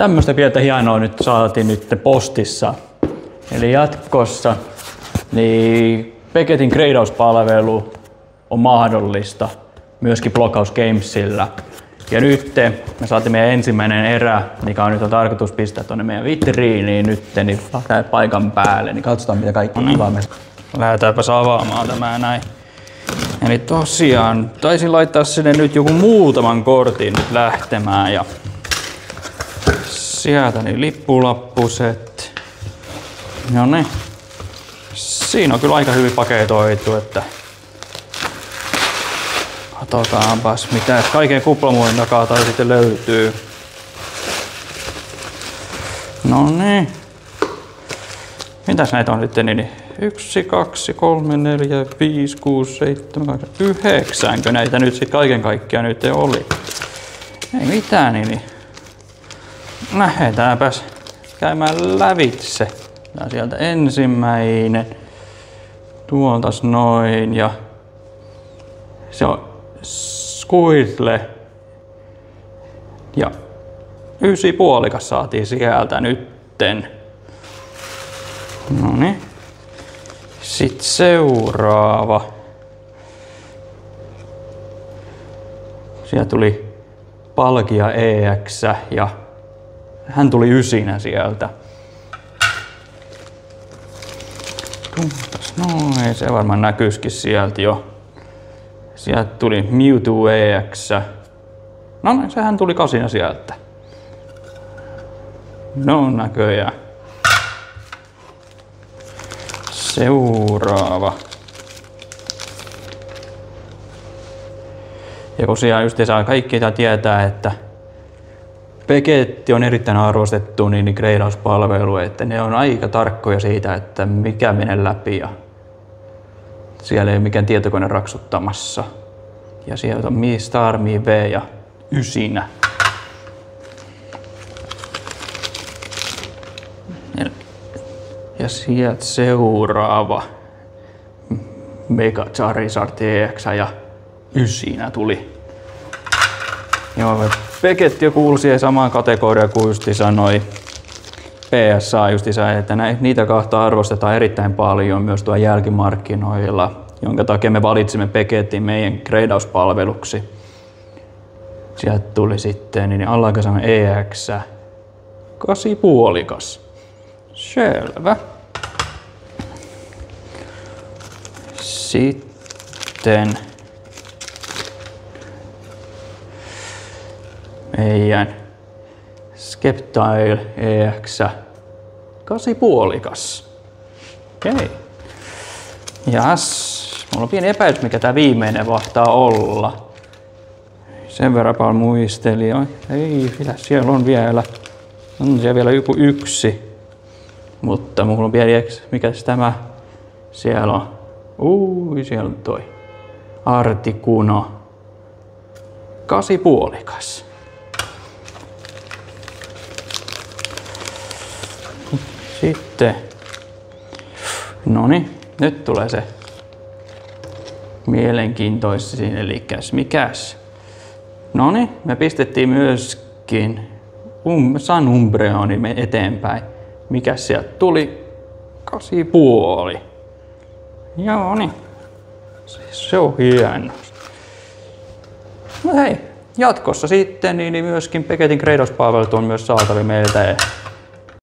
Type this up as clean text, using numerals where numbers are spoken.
tämmöistä pientä hienoa nyt saatiin nyt postissa. Eli jatkossa niin Beckettin gradauspalvelu on mahdollista myöskin Blockhouse Gamesilla. Ja nyt me saatiin meidän ensimmäinen erä, mikä on nyt tarkoitus pistää tuonne meidän vitriiniin nyt, niin paikan päälle, niin katsotaan mitä kaikki on. Lähdetäänpäs avaamaan tämä näin. Eli tosiaan taisin laittaa sinne nyt joku muutaman kortin nyt lähtemään ja sieltä niin lippulappuset. No niin. Siinä on kyllä aika hyvin paketoitu, että katsotaanpas mitä kaiken kuplamuodin takaa tai sitten löytyy. No niin. Mitäs näitä on sitten niin? 1, 2, 3, 4, 5, 6, 7, 8, 9 näitä nyt sitten kaiken kaikkiaan nyt oli. Ei mitään niin. Lähdetäänpäs käymään lävitse. Tää sieltä ensimmäinen. Tuoltas noin ja se on Squirtle. Ja 9,5 saatiin sieltä nytten. Noniin. Sitten seuraava. Sieltä tuli Palkia EX ja hän tuli 9 sieltä. Noin, se varmaan näkyisikin sieltä jo. Sieltä tuli Mewtwo EX. No niin, sehän tuli 8 sieltä. No näköjään. Seuraava. Ja kun siellä just kaikki tietää, että Beckett on erittäin arvostettu niin gradauspalvelu, että ne on aika tarkkoja siitä, että mikä menee läpi ja siellä ei ole mikään tietokone raksuttamassa. Ja sieltä on Mi Star, Mi V ja 9. Ja sieltä seuraava Mega Charizard EX ja 9 tuli. Joo, Beckett jo kuului siihen samaan kategoriaan kuin justi sanoi PSA justiinsa, että niitä kahta arvostetaan erittäin paljon myös tuolla jälkimarkkinoilla, jonka takia me valitsimme Beckettin meidän gradauspalveluksi. Sieltä tuli sitten niin Allakazam EX 8,5. Selvä. Sitten meidän Sceptile EX 8,5. Okei. Jas. Mulla on pieni epäilys, mikä tää viimeinen vahtaa olla. Sen verran paljon muistelin. Ei, mitä siellä on vielä? On siellä vielä joku 1. Mutta mulla on pieni mikäs tämä? Siellä on. Siellä on toi. Articuno. 8,5. Sitten. Noniin, nyt tulee se mielenkiintoisin, eli mikäs? Noniin, me pistettiin myöskin Sun Umbreoni eteenpäin. Mikäs sieltä tuli? 8,5. Joo niin. Se on hieno. No hei, jatkossa sitten niin myöskin Beckettin gradauspalvelut on myös saatavilla meiltä.